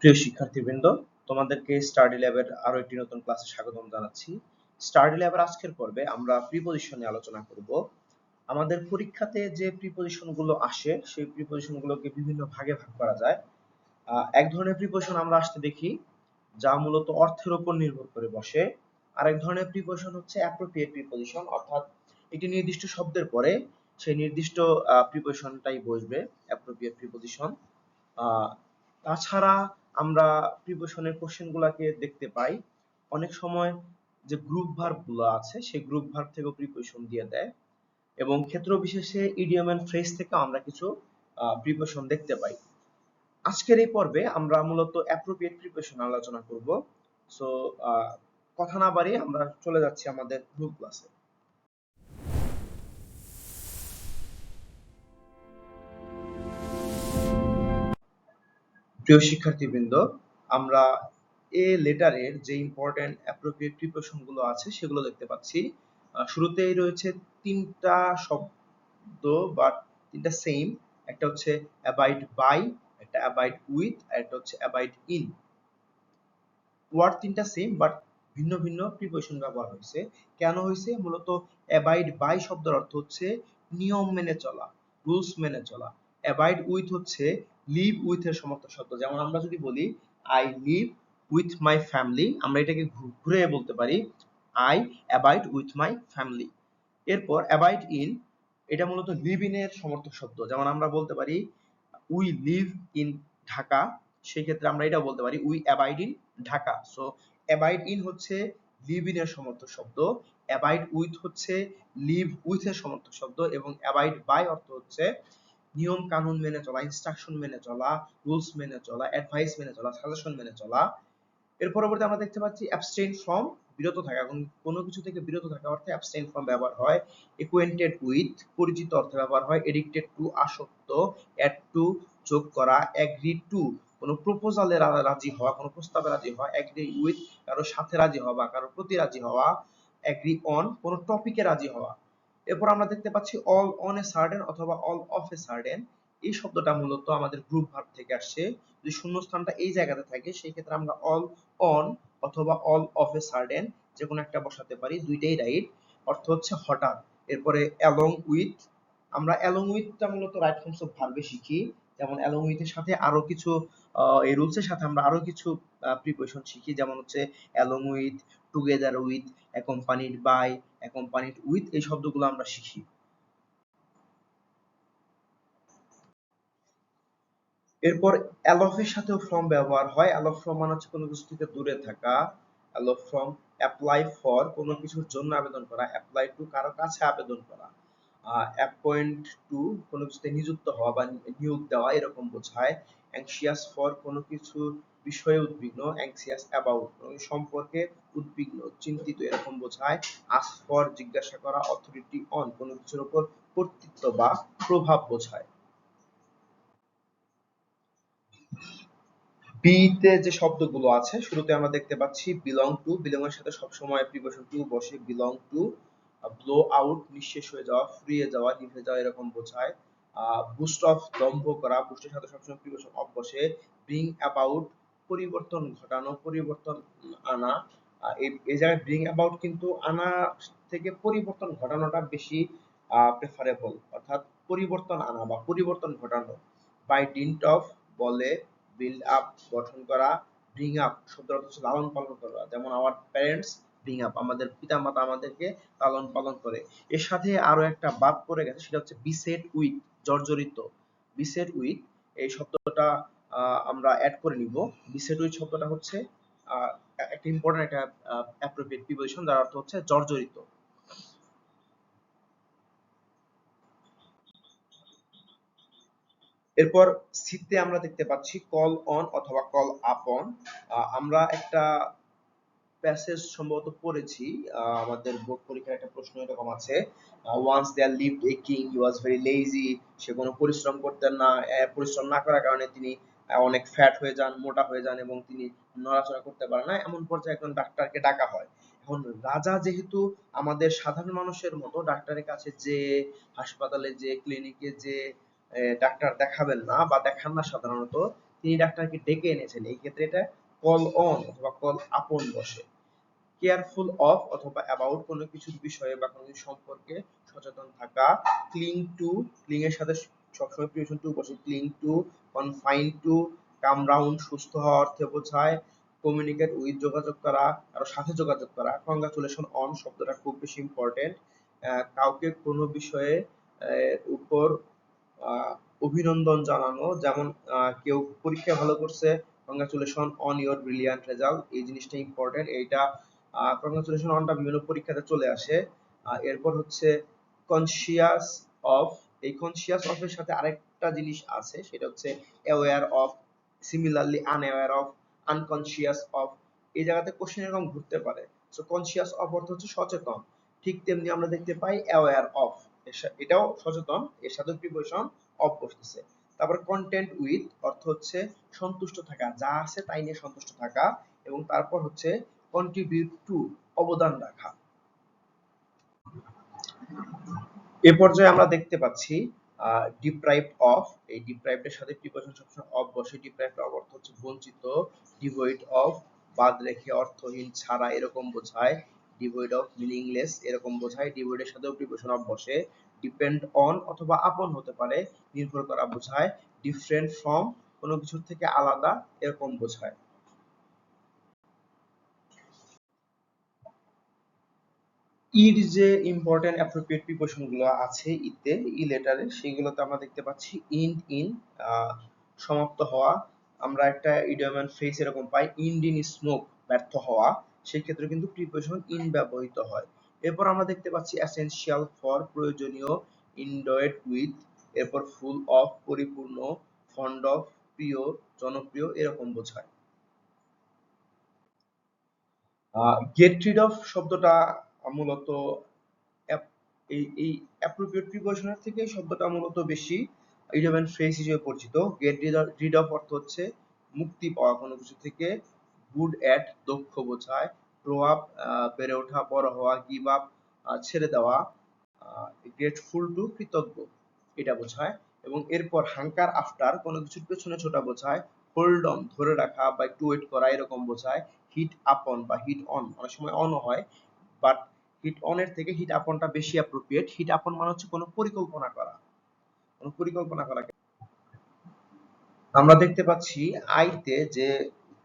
প্রিয় শিক্ষার্থীবৃন্দ, তোমাদেরকে স্টাডি ল্যাবের আরো একটি নতুন ক্লাসে স্বাগতম জানাচ্ছি। স্টাডি ল্যাবের আজকের পর্বে আমরা প্রিপজিশন নিয়ে আলোচনা করব। আমাদের পরীক্ষাতে যে প্রিপজিশন গুলো আসে সেই প্রিপজিশন গুলোকে বিভিন্ন ভাগে ভাগ করা যায়। এক ধরনের প্রিপজিশন আমরা আসতে দেখি যা মূলত অর্থের উপর নির্ভর করে বসে। আরেক ধরনের প্রিপজিশন হচ্ছে অ্যাপ্রোপ্রিয়েট প্রিপজিশন, অর্থাৎ একটি নির্দিষ্ট শব্দের পরে সেই নির্দিষ্ট প্রিপজিশনটাই বসবে, অ্যাপ্রোপ্রিয়েট প্রিপজিশন। তাছাড়া আমরা প্রিপজিশনের কোশ্চেন গুলাকে দেখতে পাই অনেক সময় যে গ্রুপ ভার্ব গুলো আছে সেই গ্রুপ ভার্ব থেকেও প্রিপজিশন দিয়ে দেয়, এবং ক্ষেত্র বিশেষে ইডিয়ম এন্ড ফ্রেজ থেকে আমরা কিছু প্রিপজিশন দেখতে পাই। আজকের এই পর্বে আমরা মূলত অ্যাপ্রোপ্রিয়েট প্রিপজিশন আলোচনা করব। সো কথা না বাড়িয়ে আমরা চলে যাচ্ছি আমাদের মূল ক্লাসে। প্রিয় শিক্ষার্থীবৃন্দ, আমরা এ লেটারের যে ইম্পর্টেন্ট অ্যাপ্রোপ্রিয়েট প্রিপজিশন গুলো আছে সেগুলো দেখতে পাচ্ছি। শুরুতেই রয়েছে তিনটা শব্দ বা তিনটা সেম, একটা হচ্ছে অ্যাবাইড বাই, একটা অ্যাবাইড উইথ, আর একটা হচ্ছে অ্যাবাইড ইন। ওয়ার্ড তিনটা সেম বাট ভিন্ন ভিন্ন প্রিপজিশন ব্যবহার হয়েছে। কেন হয়েছে? মূলত অ্যাবাইড বাই শব্দের অর্থ হচ্ছে নিয়ম মেনে চলা, রুলস মেনে চলা। অ্যাবাইড উইথ হচ্ছে লিভ উইথ এর সমার্থক শব্দ। যেমন আমরা যদি বলি I live with my family, আমরা এটাকে ঘুরে বলতে পারি I abide with my family. এরপর অ্যাবাইড ইন, এটা মূলত লিভ ইন এর সমার্থক শব্দ। যেমন আমরা বলতে পারি উই লিভ ইন ঢাকা, সেই ক্ষেত্রে আমরা এটা বলতে পারি we abide in Dhaka. So abide in হচ্ছে লিভ ইন এর সমার্থক শব্দ, অ্যাবাইড উইথ হচ্ছে লিভ উইথ এর সমার্থক শব্দ, এবং অ্যাবাইড বাই অর্থ হচ্ছে নিয়ম কানুন মেনে চলা, ইনস্ট্রাকশন মেনে চলা, রুলস মেনে চলা, অ্যাডভাইস মেনে চলা, সাজেশন মেনে চলা। এর পরবর্তী আমরা দেখতে পাচ্ছি অ্যাবস্টেইন ফ্রম, বিরত থাকা। এবং কোনো কিছু থেকে বিরত থাকা অর্থে অ্যাবস্টেইন ফ্রম ব্যবহার হয়। অ্যাকুয়েন্টেড উইথ, পরিচিত অর্থে ব্যবহার হয়। এডিক্টেড টু, আসক্ত। অ্যাড টু, যোগ করা। অ্যাগ্রি টু, কোনো প্রপোজালে রাজি হওয়া, কোনো প্রস্তাবে রাজি হওয়া। অ্যাগ্রি উইথ, কারো সাথে রাজি হওয়া বা কারো প্রতি রাজি হওয়া। অ্যাগ্রি অন, কোনো টপিকে রাজি হওয়া। এরপর আমরা দেখতে পাচ্ছি অল অন এ সার্টেন অথবা অল অফ এ সার্টেন। এই শব্দটা মূলত আমাদের গ্রুপ ভার্ব থেকে আসছে। যদি শূন্যস্থানটা এই জায়গাতে থাকে সেই ক্ষেত্রে আমরা অল অন অথবা অল অফ এ সার্টেন যে কোনো একটা বসাতে পারি, দুইটাই রাইট। অর্থ হচ্ছে হঠাৎ। এরপরে অ্যালং উইথ, আমরা অ্যালং উইথটা মূলত রাইট ফর্মস অফ ভার্বে শিখি। যেমন অ্যালং উইথ এর সাথে আরো কিছু এই রুলস এর সাথে আমরা আরো কিছু প্রিপজিশন শিখি, যেমন হচ্ছে along with, together with, accompanied by, accompanied with, এই শব্দগুলো আমরা শিখি। এরপর অ্যালফ এর সাথেও ফ্রম ব্যবহার হয়। অ্যালফ ফ্রম মানে হচ্ছে কোনো কিছু থেকে দূরে থাকা। অ্যালফ ফ্রম অ্যাপ্লাই ফর, কোনো কিছুর জন্য আবেদন করা। অ্যাপ্লাই টু, কারো কাছে আবেদন করা। অ্যাপয়েন্ট টু, কোনো কিছুতে নিযুক্ত হওয়া বা নিয়োগ দেওয়া, এরকম বোঝায়। অ্যাংশিয়াস ফর, কোনো কিছু বিষয়ে উদ্বিগ্ন। অ্যাংশিয়াস অ্যাবাউট, কোনো সম্পর্কে উদ্বিগ্ন, চিন্তিত, এরকম বোঝায়। আস্ক ফর, জিজ্ঞাসা করা। অথরিটি অন, কোনো কিছুর উপর কর্তৃত্ব বা প্রভাব বোঝায়। বি তে যে শব্দগুলো আছে শুরুতে আমরা দেখতে পাচ্ছি বিলং টু, বিলং এর সাথে সবসময় প্রিপজিশন টু বসে। বিলং টু, ব্লো আউট, নিঃশেষ হয়ে যাওয়া, ফুরিয়ে যাওয়া, নিভে যাওয়া, এরকম বোঝায়। বুস্ট অফ, দম্ভ করা, বুস্টের সাথে সবসময় প্রিপজিশন অফ বসে। ব্রিং অ্যাবাউট, পরিবর্তন ঘটানো, পরিবর্তন আনা। এই জায়গায় ব্রিং অ্যাবাউট কিন্তু আনা থেকে পরিবর্তন ঘটানোটা বেশি প্রেফারেবল, অর্থাৎ পরিবর্তন আনা বা পরিবর্তন ঘটানো। বাই ডিন্ট অফ, বলে। বিল্ড আপ, গঠন করা। ব্রিং আপ শব্দের অর্থ হচ্ছে লালন পালন করা। যেমন আওয়ার প্যারেন্টস ব্রিং আপ, আমাদের পিতামাতা আমাদেরকে লালন পালন করে। এর সাথে আরো একটা বাদ পড়ে গেছে, সেটা হচ্ছে বিসেট উইথ, জর্জরিত। বিসেট উইথ এই শব্দটা আমরা অ্যাড করে নিব। বিসেট উইথ শব্দটা হচ্ছে একটা ইম্পর্টেন্ট একটা অ্যাপ্রোপ্রিয়েট প্রিপজিশন, যার অর্থ হচ্ছে জর্জরিত। এরপর সিতে আমরা দেখতে পাচ্ছি কল অন অথবা কল আপন। আমরা একটা প্যাসেজ সম্ভবত পড়েছি, আমাদের বোর্ড পরীক্ষার একটা প্রশ্ন এরকম আছে, once there lived a king he was very lazy. সে কোনো পরিশ্রম করতেন না, পরিশ্রম না করার কারণে তিনি অনেক ফ্যাট হয়ে যান, মোটা হয়ে যান, এবং তিনি নড়াচড়া করতে পারেন না। এমন পর্যায়ে একজন ডাক্তারকে ডাকা হয়। এখন রাজা যেহেতু আমাদের সাধারণ মানুষের মতো ডাক্তারের কাছে যে, হাসপাতালে যে, ক্লিনিকে যে ডাক্তার দেখাবেন না বা দেখান না সাধারণত, তিনি ডাক্তারকে ডেকে এনেছেন, এই ক্ষেত্রে এটা কল অন অথবা কল আপন বসে। কেয়ারফুল অফ অথবা অ্যাবাউট কোনো কিছুর বিষয়ে বা কোনো কিছু সম্পর্কে সচেতন থাকা। ক্লিং টু, ক্লিং এর সাথে সবসময় প্রিপোজিশন টু বসে। Cling to, confine to, come round সুস্থ হওয়া অর্থে বোঝায়। কমিউনিকেট উইথ যোগাযোগ করা, কারোর সাথে যোগাযোগ করা। কংগ্রাচুলেশন অন শব্দটা খুব বেশি ইম্পর্টেন্ট। কাউকে কোনো বিষয়ে উপর অভিনন্দন জানানো, যেমন কেউ পরীক্ষায় ভালো করছে, congratulation on your brilliant result, এই জিনিসটা ইম্পর্টেন্ট। এইটা কংগ্রাচুলেশন অনটা বিভিন্ন পরীক্ষাতে চলে আসে। এরপর হচ্ছে কনসিয়াস অফ, এই কনসিয়াস অফ এর সাথে আরেকটা জিনিস আছে, সেটা হচ্ছে aware of, similarly unaware of, unconscious of. এই জায়গাতে কোশ্চেন এরকম ঘুরতে পারে। সো কনসিয়াস অফ অর্থ হচ্ছে সচেতন, ঠিক তেমনি আমরা দেখতে পাই অ্যাওয়্যার অফ, এটাও সচেতন, এর সাথে প্রিপোজিশন অফ বসতেছে। তারপর কন্টেন্ট উইথ অর্থ হচ্ছে সন্তুষ্ট থাকা, যা আছে তাই নিয়ে সন্তুষ্ট থাকা। এবং তারপর হচ্ছে কন্ট্রিবিউট টু, অবদান রাখা। এ পর্যায়ে আমরা দেখতে পাচ্ছি ডিপ্রাইভড অফ, এই ডিপ্রাইভড এর সাথে প্রিপোজিশন সবসময় অফ বসে। ডিপ্রাইভড অফ অর্থ হচ্ছে বঞ্চিত। ডিভয়েড অফ, বাদ রেখে, অর্থহীন, ছাড়া এরকম বোঝায়। ডিভয়েড অফ মিনিংলেস এরকম বোঝায়। ডিভয়েড এর সাথেও প্রিপোজিশন অফ বসে। ডিপেন্ড অন অথবা আপন হতে পারে, নির্ভর করা বোঝায়। ডিফারেন্ট ফ্রম, কোনো কিছুর থেকে আলাদা এরকম বোঝায়। ইর যে ইম্পর্টেন্ট অ্যাপ্রোপ্রিয়েট প্রিপোজিশন গুলো আছে ইতে, ই লেটারে, সেগুলোতে আমরা দেখতে পাচ্ছি ইন্ড ইন, সমাপ্ত হওয়া। আমরা একটা ইডিয়ম এন্ড ফ্রেজ এরকম পাই, ইন্ড ইন স্মোক, ব্যর্থ হওয়া। সেই ক্ষেত্রে কিন্তু প্রিপোজিশন ইন ব্যবহৃত হয়। এরপর আমরা দেখতে পাচ্ছি এসেনশিয়াল ফর, প্রয়োজনীয়। ইনডয়েড উইথ, এরপর ফুল অফ, পরিপূর্ণ। ফন্ড অফ, প্রিয়, জনপ্রিয় এরকম বোঝায়। গেট রিড অফ শব্দটা মূলত এই অ্যাপ্রোপ্রিয়েট প্রিপোজিশনের থেকে এই শব্দটা মূলত বেশি ইডিয়ম এন্ড ফ্রেজ হিসেবে পরিচিত। গেট রিড অফ অর্থ হচ্ছে মুক্তি পাওয়া কোনো কিছু থেকে। গুড অ্যাট, দক্ষ বোঝায়। গ্রো আপ, বেড়ে ওঠা, বড় হওয়া। গিভ আপ, ছেড়ে দেওয়া। গ্রেটফুল টু, কৃতজ্ঞ, এটা বোঝায়। এবং এরপর হাঙ্কার আফটার, কোনো কিছুর পেছনে ছোটা বোঝায়। হোল্ড অন, ধরে রাখা বা একটু ওয়েট করা এরকম বোঝায়। হিট আপন বা হিট অন, অনেক সময় অনও হয়, বাট হিট অন এর থেকে হিট আপনটা বেশি অ্যাপ্রোপ্রিয়েট। হিট আপন মানে হচ্ছে কোনো পরিকল্পনা করা, কোনো পরিকল্পনা করা। আমরা দেখতে পাচ্ছি আইতে যে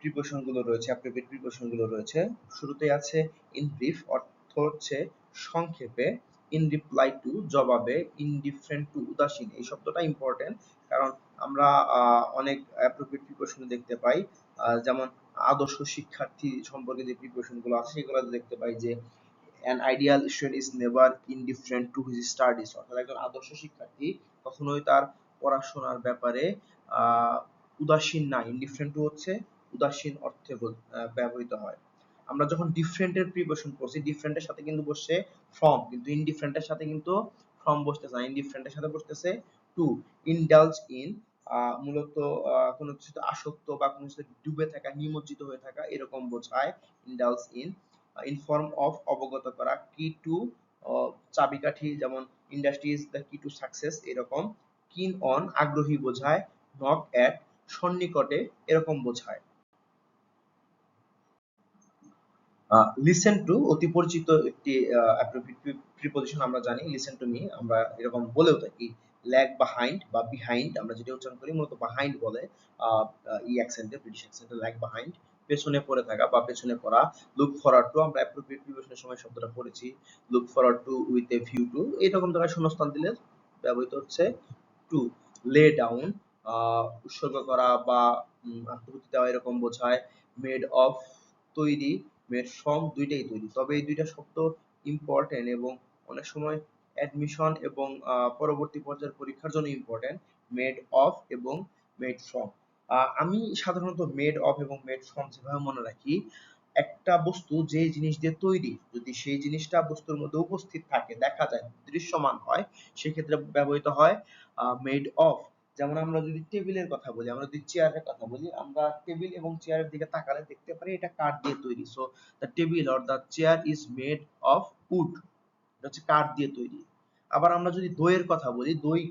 প্রিপোজিশন গুলো রয়েছে, অ্যাপ্রোপ্রিয়েট প্রিপোজিশন গুলো রয়েছে। শুরুতেই আছে ইন ব্রিফ, অর্থ হচ্ছে সংক্ষেপে। ইন রিপ্লাই টু, জবাবে। ইনডিফারেন্ট টু, উদাসীন। এই শব্দটা ইম্পর্টেন্ট, কারণ আমরা অনেক অ্যাপ্রোপ্রিয়েট প্রিপোজিশন দেখতে পাই, যেমন আদর্শ শিক্ষার্থী সম্পর্কে যে প্রিপোজিশন গুলো আছে সেগুলো দেখতে পাই যে an ideal student is never indifferent to his studies, অর্থাৎ একজন আদর্শ শিক্ষার্থী কখনোই তার পড়াশোনার ব্যাপারে উদাসীন না। ইনডিফারেন্ট টু হচ্ছে উদাসীন অর্থে ব্যবহৃত হয়। আমরা যখন ডিফারেন্টের প্রিপোজিশন করছি, ডিফারেন্টের সাথে কিন্তু বসছে ফ্রম, কিন্তু ইনডিফারেন্টের সাথে কিন্তু ফ্রম বসতেছে না, ইনডিফারেন্টের সাথে বসতেছে টু। ইনডালজ ইন, মূলত কোনো কিছুতে আসক্ত বা কোনো কিছুতে ডুবে থাকা, নিমজ্জিত হয়ে থাকা এরকম বোঝায় ইনডালজ ইন। ইনফর্ম অফ, অবগত করা। কি টু, চাবিকাঠি, যেমন ইন্ডাস্ট্রি ইজ দ্য কি টু সাকসেস এরকম। কিন অন, আগ্রহী বোঝায়। নক অ্যাট, সন্নিকটে এরকম বোঝায়। লিসেন টু, অতি পরিচিত একটি প্রিপোজিশন আমরা জানি। লিসেন টু মি আমরা এরকম বলেও থাকি। ল্যাগ বিহাইন্ড বা বিহাইন্ড আমরা যেটা উচ্চারণ করি মূলত বিহাইন্ড বলে ই অ্যাকসেন্টে, ব্রিটিশ অ্যাকসেন্টে ল্যাগ বিহাইন্ড, পেছনে পড়ে থাকা বা পেছনে পড়া। লুক ফরওয়ার্ড টু, আমরা অ্যাপ্রোপ্রিয়েট প্রিপোজিশনের সময় শব্দটা পড়েছি। Look forward to with a view to, এরকম জায়গায় শূন্যস্থান দিলে ব্যবহৃত হচ্ছে টু। লে ডাউন, উৎসর্গ করা বা আত্মভূতি দেওয়া এরকম বোঝায়। মেড অফ, তৈরি। মেড ফ্রম, দুইটাই তৈরি, তবে এই দুইটা শব্দ ইম্পর্টেন্ট এবং অনেক সময় অ্যাডমিশন এবং পরবর্তী পর্যায়ের পরীক্ষার জন্য ইম্পর্টেন্ট। মেড অফ এবং মেড ফ্রম। আমি সাধারণত মেড অফ এবং মেড ফ্রম যেভাবে মনে রাখি, একটা বস্তু যে জিনিস দিয়ে তৈরি, যদি সেই জিনিসটা বস্তুর মধ্যে উপস্থিত থাকে, দেখা যায়, দৃশ্যমান হয়, সেক্ষেত্রে ব্যবহৃত হয় মেড অফ। যেমন আমরা যদি টেবিলের কথা বলি, আমরা যদি চেয়ারের কথা বলি, আমরা টেবিল এবং চেয়ারের দিকে তাকালে দেখতে পারি এটা কাঠ দিয়ে তৈরি। So the table or the chair is made of wood, এটা হচ্ছে কাঠ দিয়ে তৈরি। আবার আমরা যদি দইয়ের কথা বলি, দই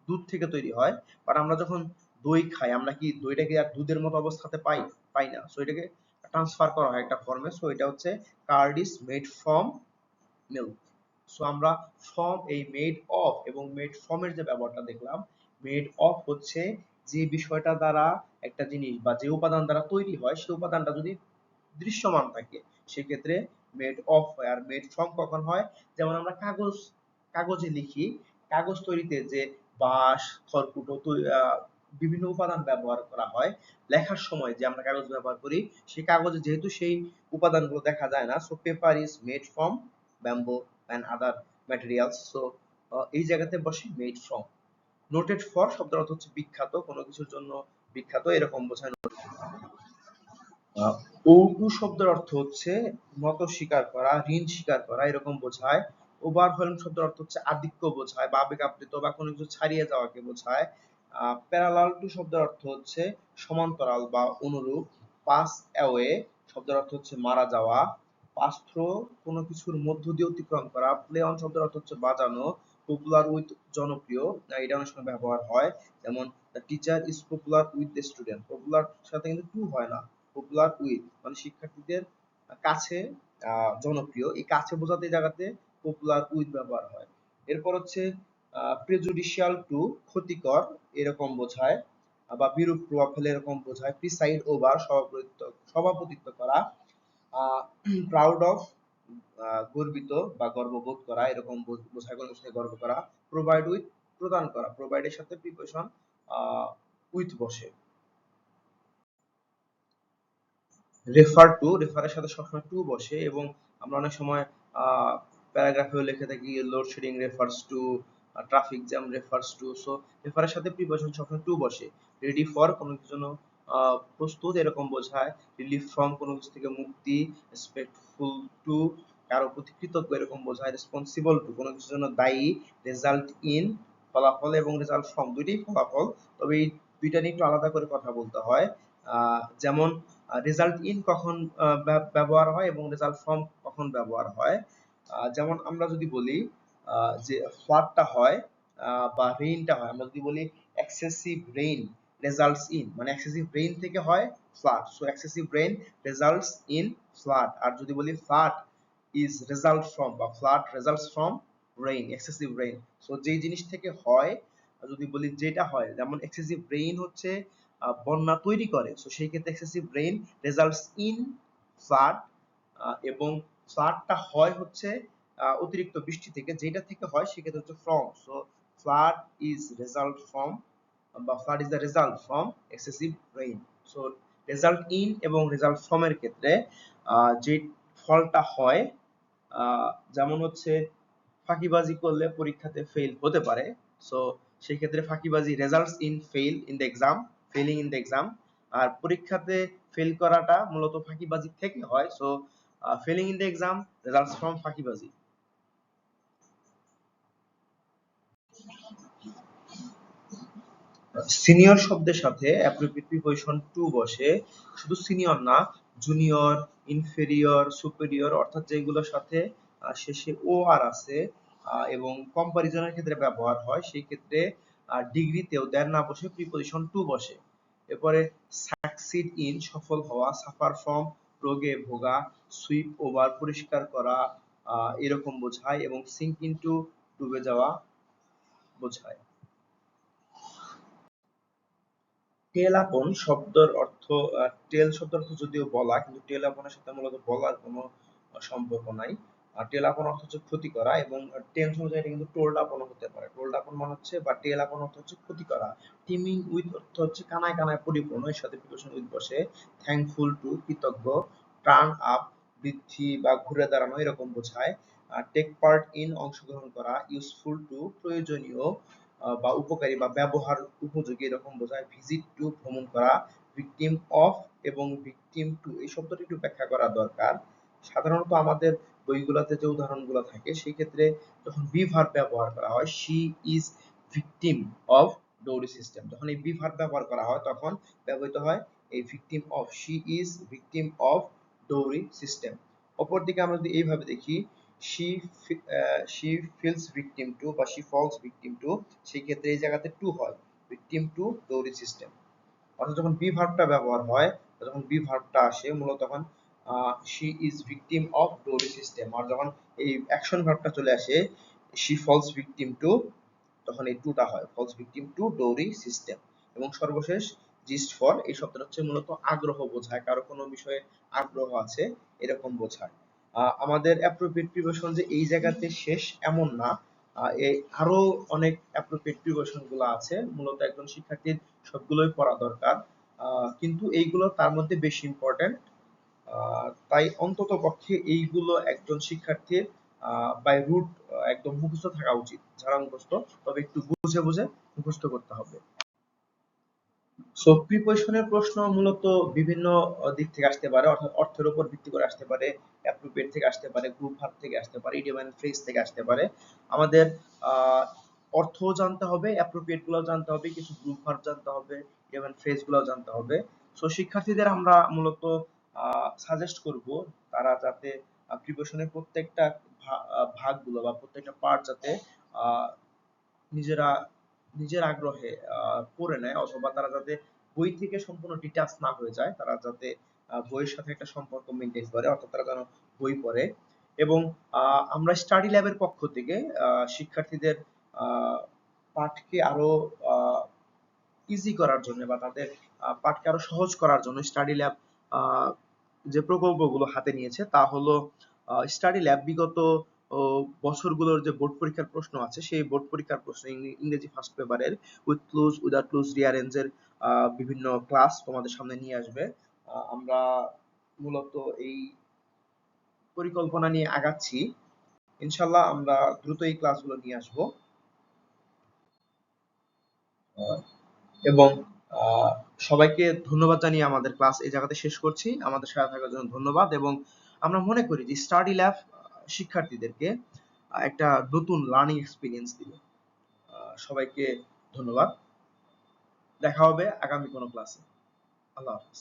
দুধ থেকে তৈরি হয়, বাট আমরা যখন দই খাই, আমরা কি দইটাকে আর দুধের মতো অবস্থাতে পাই? পাই না। সো এটাকে ট্রান্সফার করা হয় একটা ফর্মে। সো এটা হচ্ছে card is made from milk. So আমরা ফ্রম, এই মেড অফ এবং মেড ফ্রম এর যে ব্যবহারটা দেখলাম, মেড অফ হচ্ছে যে বিষয়টা দ্বারা একটা জিনিস বা যে উপাদান দ্বারা তৈরি হয় সেই উপাদানটা যদি দৃশ্যমান থাকে সেক্ষেত্রে মেড অফ হয়। আর মেড ফ্রম কখন হয়? যেমন আমরা কাগজে লিখি, কাগজ তৈরিতে যে বাঁশ, খড়কুটো বিভিন্ন উপাদান ব্যবহার করা হয় লেখার সময়, যে আমরা কাগজ ব্যবহার করি সেই কাগজে যেহেতু সেই উপাদানগুলো দেখা যায় না, so paper is made from bamboo and other materials. So এই জায়গাতে বসে মেড ফ্রম। নোটেড ফর শব্দের অর্থ হচ্ছে বিখ্যাত, কোনো কিছুর জন্য বিখ্যাত এরকম বোঝায়। ঔটু শব্দের অর্থ হচ্ছে নত স্বীকার করা, ঋণ স্বীকার করা এরকম বোঝায়। ওভারওয়েলম শব্দের অর্থ হচ্ছে আধিক্য বোঝায় বা আবেগ আপ্লুত বা কোনো কিছু ছাড়িয়ে যাওয়াকে বোঝায়। প্যারালাল টু শব্দের অর্থ হচ্ছে সমান্তরাল বা অনুরূপ। পাস অ্যাওয়ে শব্দের অর্থ হচ্ছে মারা যাওয়া। পাস থ্রু কোনো কিছুর মধ্য দিয়ে অতিক্রম করা। প্লে অন শব্দের অর্থ হচ্ছে বাজানো। পপুলার উইথ জনপ্রিয়, এটা অনেক সময় ব্যবহার হয়। যেমন the teacher is popular with the student, popular সাথে কিন্তু টু হয় না, পপুলার উইথ মানে শিক্ষার্থীদের কাছে জনপ্রিয়, এই কাছে বোঝাতে এই জায়গাতে পপুলার উইথ ব্যবহার হয়। এরপর হচ্ছে প্রেজুডিশিয়াল টু ক্ষতিকর এরকম বোঝায় বা বিরূপ প্রভাব ফেলে এরকম বোঝায়। প্রিসাইড ওভার সভাপতিত্ব করা। প্রাউড অফ গর্বিত বা গর্ববোধ করা এরকম বোঝায়, কোনো কিছুকে গর্ব করা। প্রোভাইড উইথ প্রদান করা, প্রোভাইডের সাথে প্রিপোজিশন উইথ বসে। রেফার টু, রেফারের সাথে সবসময় টু বসে এবং আমরা অনেক সময় প্যারাগ্রাফেও লিখে থাকি load shedding refers to, traffic jam refers to. So রেফারের সাথে প্রিপোজিশন সবসময় টু বসে। রেডি ফর কোনো কিছুর জন্য প্রস্তুত এরকম বোঝায়। রিলিফ ফ্রম কোনো কিছু থেকে মুক্তি। রেসপেক্টফুল টু কারো প্রতি কৃতজ্ঞ এরকম বোঝায়। রেসপন্সিবল টু কোনো কিছুর জন্য দায়ী। রেজাল্ট ইন ফলাফল এবং রেজাল্ট ফ্রম দুইটাই ফলাফল, তবে এই দুইটা নিয়ে একটু আলাদা করে কথা বলতে হয়। যেমন রেজাল্ট ইন কখন ব্যবহার হয় এবং রেজাল্ট ফ্রম কখন ব্যবহার হয়। যেমন আমরা যদি বলি যে ফ্লাডটা হয় বা রেইনটা হয়, আমরা যদি বলি এক্সেসিভ রেইন রেজাল্টস ইন, মানে এক্সেসিভ রেইন থেকে হয় flood. So excessive rain results in flood. আর যদি বলি ফ্লাড ইজ রেজাল্ট ফ্রম বা flood results from rain, excessive rain. So যেই জিনিস থেকে হয়, যদি বলি যেটা হয়, যেমন এক্সেসিভ রেইন হচ্ছে বন্যা তৈরি করে, সো সেই ক্ষেত্রে excessive rain results in flood. এবং ফ্লাডটা হয় হচ্ছে অতিরিক্ত বৃষ্টি থেকে, যেটা থেকে হয় সেক্ষেত্রে হচ্ছে from. So flood is result from বা flood is the result from excessive rain. So result in এবং রেজাল্ট ফ্রম এর ক্ষেত্রে যে ফলটা হয়, যেমন হচ্ছে ফাঁকিবাজি করলে পরীক্ষাতে ফেল হতে পারে। সো সেই ক্ষেত্রে ফাঁকিবাজি results in fail in the exam, failing in the exam. আর পরীক্ষাতে ফেল করাটা মূলত ফাঁকিবাজি থেকে হয়। So failing in the exam results from ফাঁকিবাজি। সিনিয়র শব্দের সাথে অ্যাপ্রোপ্রিয়েট প্রিপোজিশন টু বসে। শুধু সিনিয়র না, জুনিয়র, ইনফেরিয়র, সুপেরিয়র অর্থাৎ যেগুলোর সাথে শেষে ও আর আছে এবং কম্পারিজনের ক্ষেত্রে ব্যবহার হয়, সেই ক্ষেত্রে ডিগ্রিতেও দেড় না বসে প্রিপোজিশন টু বসে। এরপরে সাকসিড ইন সফল হওয়া, সাফার ফ্রম রোগে ভোগা, সুইপ ওভার পরিষ্কার করা এরকম বোঝায় এবং সিঙ্ক ইনটু ডুবে যাওয়া বোঝায়। টেল আপন শব্দের অর্থ, টেল শব্দের অর্থ যদিও বলা, কিন্তু টেল আপনের সাথে মূলত বলার কোনো সম্পর্ক নাই। টেল আপন অর্থ হচ্ছে ক্ষতি করা এবং টেন্স অনুযায়ী এটা কিন্তু টোল্ড আপন হতে পারে। টোল্ড আপন মানে হচ্ছে বা টেল আপন অর্থ হচ্ছে ক্ষতি করা। টিমিং উইথ অর্থ হচ্ছে কানায় কানায় পরিপূর্ণ, এর সাথে প্রিপোজিশন উইথ বসে। থ্যাঙ্কফুল টু কৃতজ্ঞ। টার্ন আপ বৃদ্ধি বা ঘুরে দাঁড়ানো এরকম বোঝায়। টেক পার্ট ইন অংশগ্রহণ করা। ইউজফুল টু প্রয়োজনীয় বা উপকারী বা ব্যবহার উপযোগী এরকম বোঝায়। ভিজিট টু ভ্রমণ করা। ভিকটিম অফ এবং ভিকটিম টু এই শব্দটি একটু ব্যাখ্যা করা দরকার। সাধারণত আমাদের বইগুলোতে যে উদাহরণগুলো থাকে সেই ক্ষেত্রে যখন বি ভার্ব ব্যবহার করা হয়, she is victim of dowry system, যখন এই বি ভার্ব ব্যবহার করা হয় তখন ব্যবহৃত হয় এই victim of, she is victim of dowry system. অপরদিকে আমরা যদি এইভাবে দেখি, she she feels victim to বা she falls victim to, সেই ক্ষেত্রে এই জায়গাতে টু হয়। Victim to dowry system. অর্থাৎ যখন বি ভার্বটা ব্যবহার হয়, যখন বি ভার্বটা আসে মূলত তখন she is victim of dowry system. আর যখন এই অ্যাকশন ভার্বটা চলে আসে, শি ফলস ভিকটিম টু, তখন এই টুটা হয় falls victim to dowry system. এবং সর্বশেষ জিস্ট ফর, এই শব্দটা হচ্ছে মূলত আগ্রহ বোঝায়, কারো কোনো বিষয়ে আগ্রহ আছে এরকম বোঝায়। আমাদের অ্যাপ্রোপ্রিয়েট প্রিপোজিশন যে এই জায়গাতে শেষ এমন না, আরো অনেক অ্যাপ্রোপ্রিয়েট প্রিপোজিশন গুলো আছে, মূলত একজন শিক্ষার্থীর সবগুলোই পড়া দরকার, কিন্তু এইগুলো তার মধ্যে বেশি ইম্পর্টেন্ট। তাই অন্তত পক্ষে এইগুলো একজন শিক্ষার্থীর বাই রুট একদম মুখস্থ থাকা উচিত, যারা মুখস্থ, তবে একটু বুঝে বুঝে মুখস্থ করতে হবে। সো প্রিপজিশনের প্রশ্ন মূলত বিভিন্ন দিক থেকে আসতে পারে, অর্থাৎ অর্থের উপর ভিত্তি করে আসতে পারে, অ্যাপ্রোপ্রিয়েট থেকে আসতে পারে, গ্রুপ ভার্ব থেকে আসতে পারে, ইডিয়াম এন্ড ফ্রেজ থেকে আসতে পারে। আমাদের অর্থও জানতে হবে, অ্যাপ্রোপ্রিয়েট গুলোও জানতে হবে, কিছু গ্রুপ ভার্ব জানতে হবে, ইডিয়াম এন্ড ফ্রেজ গুলোও জানতে হবে। সো শিক্ষার্থীদের আমরা মূলত সাজেস্ট করব তারা যাতে প্রিপজিশনের প্রত্যেকটা ভাগগুলো বা প্রত্যেকটা পার্ট যাতে আহ, নিজেরা নিজের আগ্রহে পড়ে নেয়, অথবা তারা যাতে বই থেকে সম্পূর্ণ ডিটাচ না হয়ে যায়, তারা যাতে বইয়ের সাথে একটা সম্পর্ক মেনটেন করে, অর্থাৎ তারা যেন বই পড়ে। এবং আমরা স্টাডি ল্যাবের পক্ষ থেকে শিক্ষার্থীদের পাঠকে আরো ইজি করার জন্য বা তাদের পাঠকে আরো সহজ করার জন্য স্টাডি ল্যাব যে প্রকল্পগুলো হাতে নিয়েছে তা হলো স্টাডি ল্যাব বিগত বছরগুলোর যে বোর্ড পরীক্ষার প্রশ্ন আছে সেই বোর্ড পরীক্ষার প্রশ্ন ইংরেজি ফার্স্ট পেপারের উইথ ক্লুজ উইদাউট ক্লুজ রিয়ারেঞ্জের বিভিন্ন ক্লাস তোমাদের সামনে নিয়ে আসবে। আমরা মূলত এই পরিকল্পনা নিয়ে আগাচ্ছি, ইনশাল্লাহ আমরা দ্রুত এই ক্লাসগুলো নিয়ে আসবো। এবং সবাইকে ধন্যবাদ জানিয়ে আমাদের ক্লাস এই জায়গাতে শেষ করছি। আমাদের সাথে থাকার জন্য ধন্যবাদ। এবং আমরা মনে করি যে স্টাডি ল্যাব শিক্ষার্থীদেরকে একটা নতুন লার্নিং এক্সপিরিয়েন্স দিবে। সবাইকে ধন্যবাদ। দেখা হবে আগামী কোনো ক্লাসে। আল্লাহ হাফেজ।